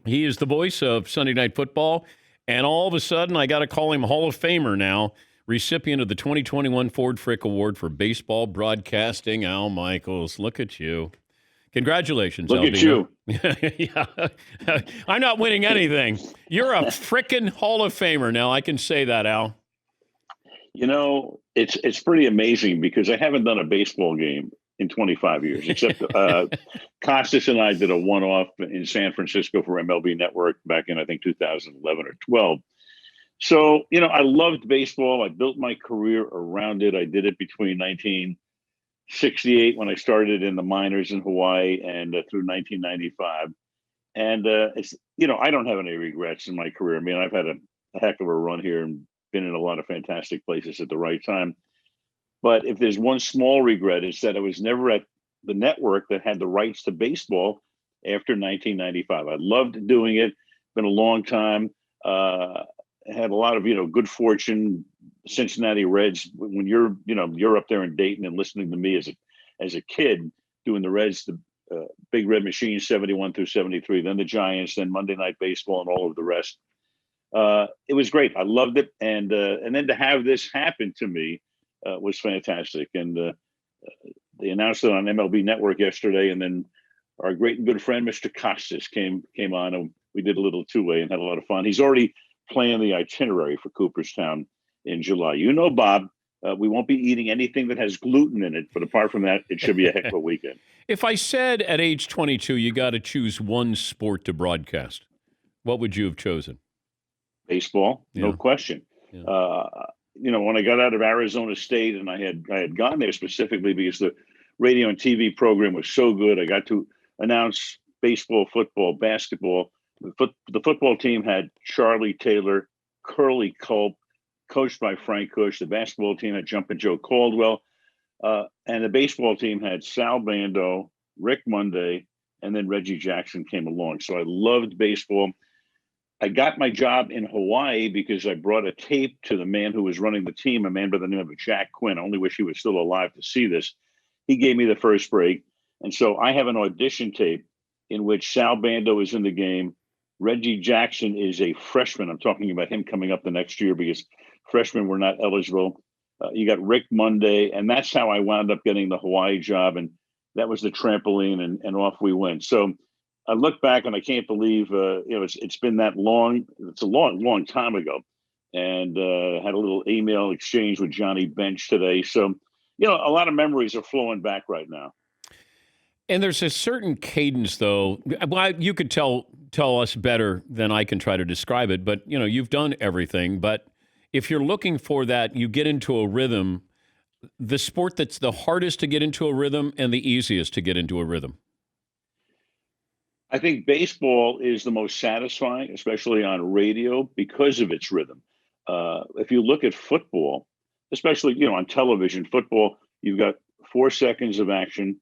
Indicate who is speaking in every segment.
Speaker 1: He is the voice of Sunday Night Football. And all of a sudden, I got to call him Hall of Famer now. Recipient of the 2021 Ford Frick Award for Baseball Broadcasting, Al Michaels. Look at you. Congratulations,
Speaker 2: Look at
Speaker 1: Albino.
Speaker 2: you.
Speaker 1: Yeah. I'm not winning anything. You're a frickin' Hall of Famer now. I can say that, Al.
Speaker 2: You know, it's pretty amazing because I haven't done a baseball game in 25 years, except Costas and I did a one-off in San Francisco for MLB Network back in, I think, 2011 or 12. So, you know, I loved baseball. I built my career around it. I did it between 1968 when I started in the minors in Hawaii and through 1995. And it's, you know, I don't have any regrets in my career. I mean, I've had a heck of a run here and been in a lot of fantastic places at the right time. But if there's one small regret, it's that I was never at the network that had the rights to baseball after 1995. I loved doing it. Been a long time. Had a lot of, you know, good fortune. Cincinnati Reds. When you're, you know, you're up there in Dayton and listening to me as a kid doing the Reds, the Big Red Machine, 71 through 73, then the Giants, then Monday Night Baseball, and all of the rest. It was great. I loved it, and then to have this happen to me was fantastic. And they announced it on MLB Network yesterday, and then our great and good friend Mr. Costas came on, and we did a little two-way and had a lot of fun. He's already planning the itinerary for Cooperstown in July. You know, Bob, we won't be eating anything that has gluten in it, but apart from that, it should be a heck of a weekend.
Speaker 1: If I said at age 22 you got to choose one sport to broadcast, what would you have chosen?
Speaker 2: Baseball, no question.
Speaker 1: Yeah.
Speaker 2: You know, when I got out of Arizona State, and I had gone there specifically because the radio and TV program was so good, I got to announce baseball, football, basketball. The football team had Charlie Taylor, Curly Culp, coached by Frank Cush. The basketball team had Jumpin' Joe Caldwell, and the baseball team had Sal Bando, Rick Monday, and then Reggie Jackson came along. So I loved baseball. I got my job in Hawaii because I brought a tape to the man who was running the team, a man by the name of Jack Quinn. I only wish he was still alive to see this. He gave me the first break. And so I have an audition tape in which Sal Bando is in the game. Reggie Jackson is a freshman. I'm talking about him coming up the next year because freshmen were not eligible. You got Rick Monday, and that's how I wound up getting the Hawaii job. And that was the trampoline, and off we went. So I look back and I can't believe, you know, it's been that long. It's a long, long time ago. And had a little email exchange with Johnny Bench today. So, you know, a lot of memories are flowing back right now.
Speaker 1: And there's a certain cadence, though. Well, you could tell us better than I can try to describe it. But, you know, you've done everything. But if you're looking for that, you get into a rhythm, the sport that's the hardest to get into a rhythm and the easiest to get into a rhythm.
Speaker 2: I think baseball is the most satisfying, especially on radio, because of its rhythm. If you look at football, especially, you know, on television, football, you've got 4 seconds of action.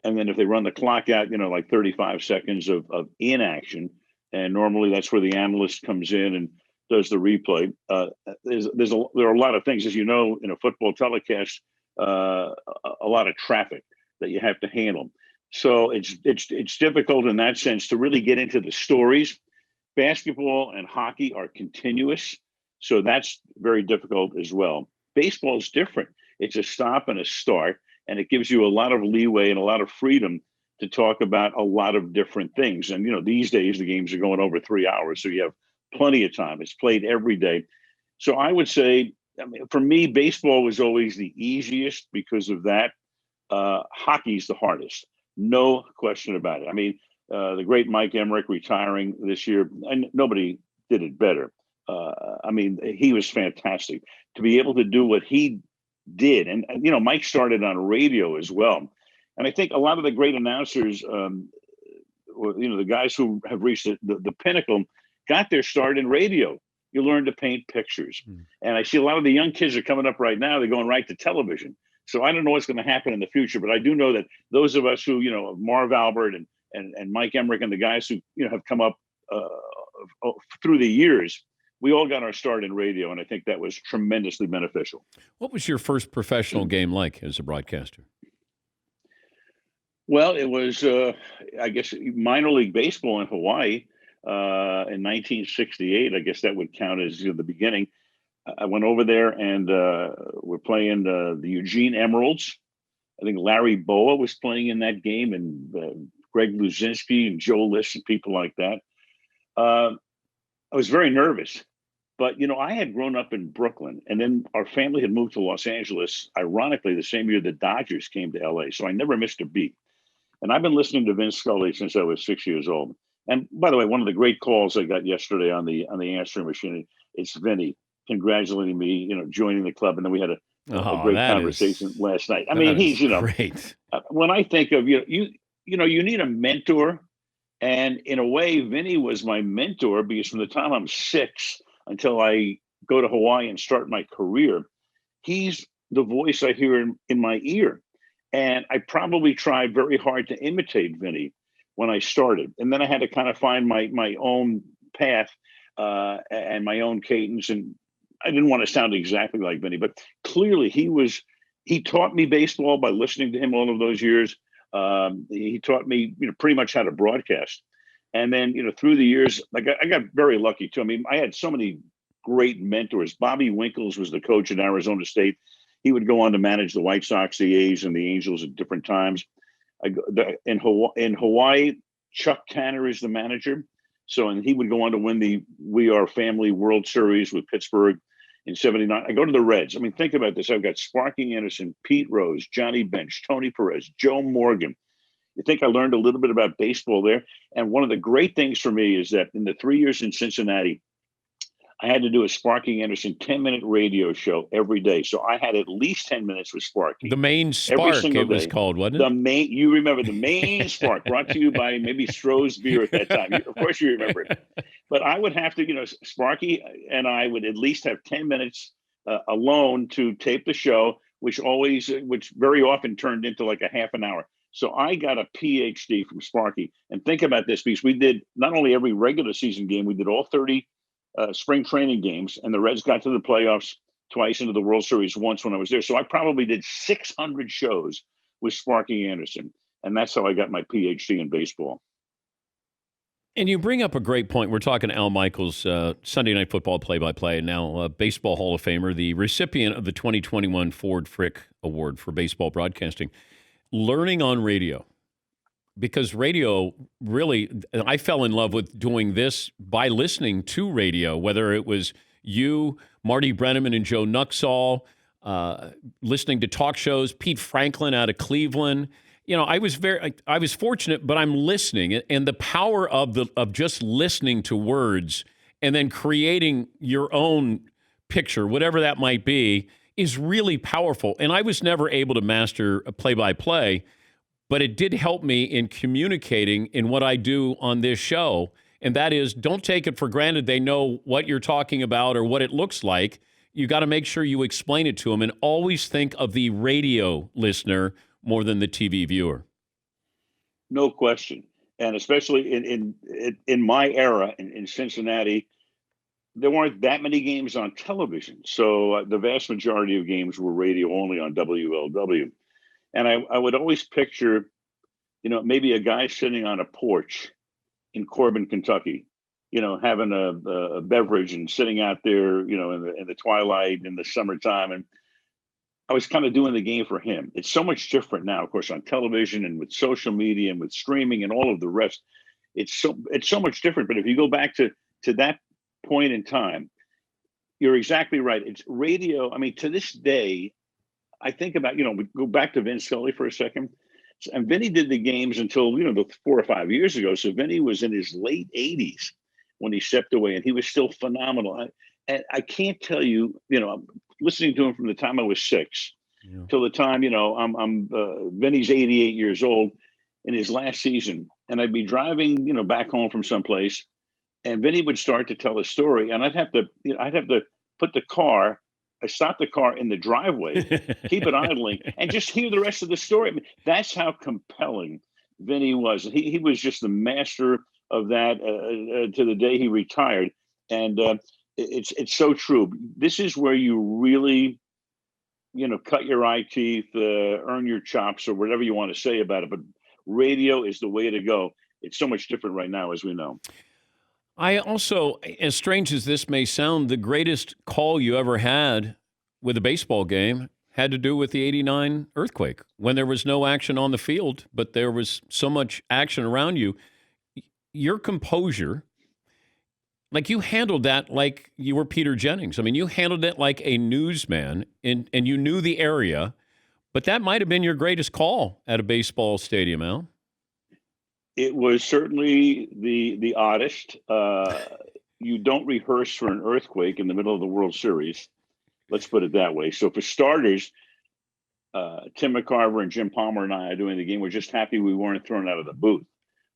Speaker 2: And then if they run the clock out, you know, like 35 seconds of inaction. And normally that's where the analyst comes in and does the replay. There are a lot of things, as you know, in a football telecast, a lot of traffic that you have to handle. So it's difficult in that sense to really get into the stories. Basketball and hockey are continuous, so that's very difficult as well. Baseball is different. It's a stop and a start, and it gives you a lot of leeway and a lot of freedom to talk about a lot of different things. And, you know, these days the games are going over 3 hours, so you have plenty of time. It's played every day. So I would say, I mean, for me, baseball was always the easiest because of that. Hockey's the hardest. No question about it. I mean, the great Mike Emmerich retiring this year, and nobody did it better. I mean, he was fantastic to be able to do what he did. And you know, Mike started on radio as well. And I think a lot of the great announcers, you know, the guys who have reached the pinnacle got their start in radio. You learn to paint pictures. And I see a lot of the young kids are coming up right now. They're going right to television. So I don't know what's going to happen in the future, but I do know that those of us who, you know, Marv Albert and Mike Emmerich and the guys who, you know, have come up through the years, we all got our start in radio, and I think that was tremendously beneficial.
Speaker 1: What was your first professional game like as a broadcaster?
Speaker 2: Well, it was, I guess, minor league baseball in Hawaii. in 1968. I guess that would count as the beginning. I went over there and we're playing the Eugene Emeralds. I think Larry Boa was playing in that game, and Greg Luzinski and Joe List and people like that. I was very nervous, but I had grown up in Brooklyn, and then our family had moved to Los Angeles. Ironically, the same year the Dodgers came to LA, so I never missed a beat. And I've been listening to Vince Scully since I was 6 years old. And by the way, one of the great calls I got yesterday on the answering machine, it's Vinny congratulating me, joining the club, and then we had a
Speaker 1: Oh,
Speaker 2: great conversation last night. I mean,
Speaker 1: that
Speaker 2: he's
Speaker 1: is great.
Speaker 2: when I think of you need a mentor, and in a way, Vinny was my mentor because from the time I'm 6 until I go to Hawaii and start my career, he's the voice I hear in my ear. And I probably tried very hard to imitate Vinny when I started. And then I had to kind of find my own path and my own cadence. And I didn't want to sound exactly like Vinny, but clearly he taught me baseball by listening to him all of those years. He taught me, pretty much how to broadcast. And then, through the years, I got very lucky too. I mean, I had so many great mentors. Bobby Winkles was the coach at Arizona State. He would go on to manage the White Sox, the A's, and the Angels at different times. In Hawaii, Chuck Tanner is the manager. And he would go on to win the We Are Family World Series with Pittsburgh in '79. I go to the Reds. I mean, think about this. I've got Sparky Anderson, Pete Rose, Johnny Bench, Tony Perez, Joe Morgan. You think I learned a little bit about baseball there? And one of the great things for me is that in the 3 years in Cincinnati, I had to do a Sparky Anderson 10-minute radio show every day. So I had at least 10 minutes with Sparky.
Speaker 1: The Main
Speaker 2: every
Speaker 1: Spark,
Speaker 2: single
Speaker 1: it was
Speaker 2: day.
Speaker 1: called, wasn't it?
Speaker 2: You remember the Main Spark, brought to you by maybe Stroh's Beer at that time. Of course you remember it. But I would have to, Sparky and I would at least have 10 minutes alone to tape the show, which very often turned into like a half an hour. So I got a PhD from Sparky. And think about this, because we did not only every regular season game, we did all 30 spring training games, and the Reds got to the playoffs twice, into the World Series once when I was there. So I probably did 600 shows with Sparky Anderson, and that's how I got my PhD in baseball.
Speaker 1: And you bring up a great point. We're talking Al Michaels, Sunday Night Football play-by-play, now Baseball Hall of Famer, the recipient of the 2021 Ford Frick Award for Baseball Broadcasting. Learning on radio, because radio really, I fell in love with doing this by listening to radio, whether it was you, Marty Brenneman and Joe Nuxall, listening to talk shows, Pete Franklin out of Cleveland. I was fortunate, but I'm listening, and the power of just listening to words and then creating your own picture, whatever that might be, is really powerful. And I was never able to master a play-by-play, but it did help me in communicating in what I do on this show. And that is, don't take it for granted they know what you're talking about or what it looks like. You got to make sure you explain it to them, and always think of the radio listener more than the TV viewer.
Speaker 2: No question. And especially in my era in Cincinnati, there weren't that many games on television. So the vast majority of games were radio only on WLW. And I would always picture, maybe a guy sitting on a porch in Corbin, Kentucky, having a beverage and sitting out there, in the twilight in the summertime. And I was kind of doing the game for him. It's so much different now, of course, on television and with social media and with streaming and all of the rest. It's so much different. But if you go back to that point in time, you're exactly right. It's radio. I mean, to this day, I think about, we go back to Vince Scully for a second. And Vinny did the games until, the 4 or 5 years ago. So Vinny was in his late 80s when he stepped away, and he was still phenomenal. And I can't tell you, listening to him from the time I was 6 till the time, I'm Vinny's 88 years old in his last season. And I'd be driving, back home from someplace, and Vinny would start to tell a story, and I'd have to stop the car in the driveway, keep it idling, and just hear the rest of the story. I mean, that's how compelling Vinny was. He was just the master of that to the day he retired. And it's so true. This is where you really, cut your eye teeth, earn your chops, or whatever you want to say about it. But radio is the way to go. It's so much different right now, as we know.
Speaker 1: I also, as strange as this may sound, the greatest call you ever had with a baseball game had to do with the '89 earthquake when there was no action on the field, but there was so much action around you. Your composure, like you handled that like you were Peter Jennings. I mean, you handled it like a newsman, and you knew the area, but that might have been your greatest call at a baseball stadium, Al.
Speaker 2: It was certainly the oddest. You don't rehearse for an earthquake in the middle of the World Series. Let's put it that way. So for starters, Tim McCarver and Jim Palmer and I are doing the game. We're just happy we weren't thrown out of the booth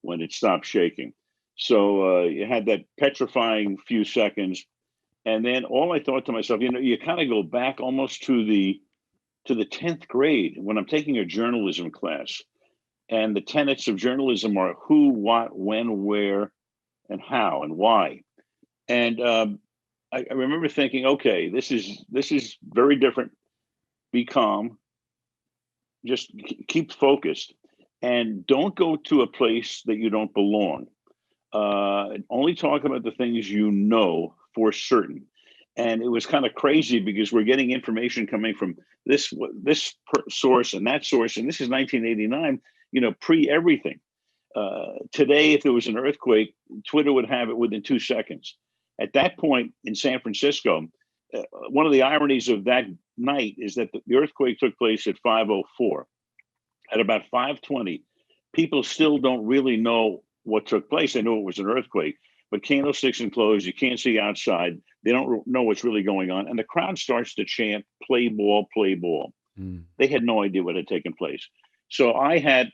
Speaker 2: when it stopped shaking. So you had that petrifying few seconds, and then all I thought to myself, you kind of go back almost to the 10th grade when I'm taking a journalism class, and the tenets of journalism are who, what, when, where, and how, and why. And I remember thinking, okay, this is very different. Be calm, just keep focused, and don't go to a place that you don't belong. Only talk about the things you know for certain. And it was kind of crazy because we're getting information coming from this source and that source, and this is 1989. Pre everything. Today, if there was an earthquake, Twitter would have it within 2 seconds. At that point in San Francisco, one of the ironies of that night is that the earthquake took place at 5:04. At about 5:20, people still don't really know what took place. They knew it was an earthquake, but candlesticks and closed. You can't see outside. They don't know what's really going on, and the crowd starts to chant, "Play ball, play ball." They had no idea what had taken place. So I had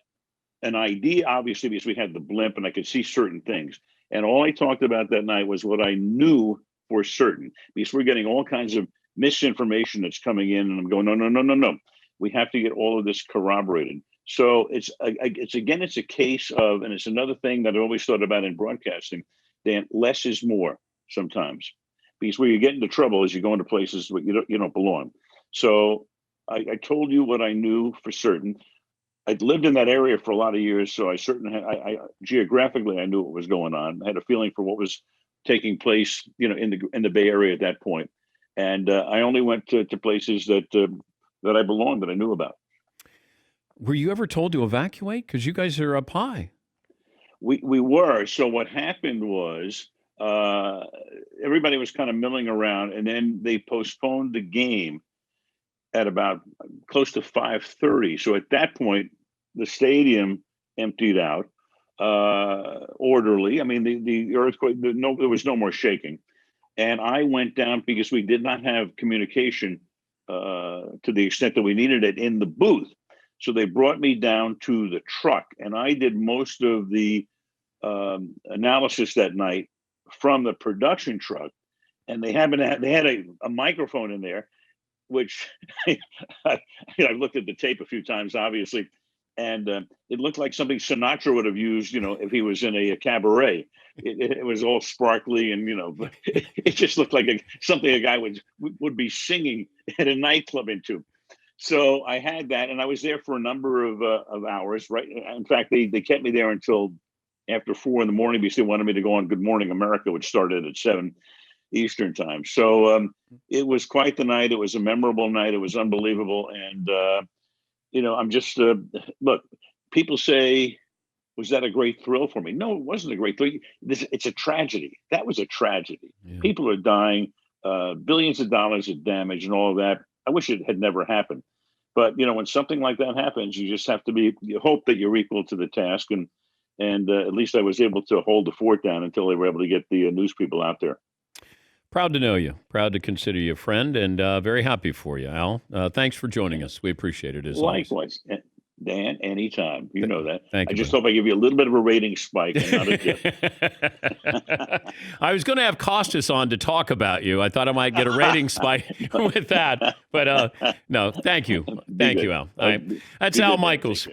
Speaker 2: an idea, obviously, because we had the blimp and I could see certain things. And all I talked about that night was what I knew for certain, because we're getting all kinds of misinformation that's coming in. And I'm going, no, no, no, no, no. We have to get all of this corroborated. So it's a case of, and it's another thing that I always thought about in broadcasting, Dan, less is more sometimes. Because where you get into trouble is you go into places where you don't belong. So I told you what I knew for certain. I'd lived in that area for a lot of years, so I certainly I geographically I knew what was going on. I had a feeling for what was taking place, in the Bay Area at that point, and I only went to places that I belonged, that I knew about.
Speaker 1: Were you ever told to evacuate? Because you guys are up high.
Speaker 2: We were. So what happened was uh, everybody was kind of milling around, and then they postponed the game at about close to 5:30. So at that point, the stadium emptied out, orderly. I mean, the earthquake, there was no more shaking. And I went down because we did not have communication to the extent that we needed it in the booth. So they brought me down to the truck, and I did most of the analysis that night from the production truck. And they had a microphone in there, which I've looked at the tape a few times, obviously, and it looked like something Sinatra would have used, if he was in a cabaret. It was all sparkly, and but it just looked like something a guy would be singing at a nightclub into. So I had that, and I was there for a number of hours. Right, in fact, they kept me there until after 4 in the morning because they wanted me to go on Good Morning America, which started at 7 Eastern time. So it was quite the night. It was a memorable night. It was unbelievable. And, I'm just, look, people say, was that a great thrill for me? No, it wasn't a great thrill. It's a tragedy. That was a tragedy.
Speaker 1: Yeah.
Speaker 2: People are dying, billions of dollars of damage and all of that. I wish it had never happened. But, when something like that happens, you just have to you hope that you're equal to the task. And at least I was able to hold the fort down until they were able to get the news people out there.
Speaker 1: Proud to know you. Proud to consider you a friend, and very happy for you, Al. Thanks for joining us. We appreciate it as always.
Speaker 2: Likewise, Dan, anytime. You know that.
Speaker 1: Thank you.
Speaker 2: I just hope I give you a little bit of a rating spike and not a dip.
Speaker 1: I was going to have Costas on to talk about you. I thought I might get a rating spike with that. But no, thank you. Thank you, Al. That's Al Michaels.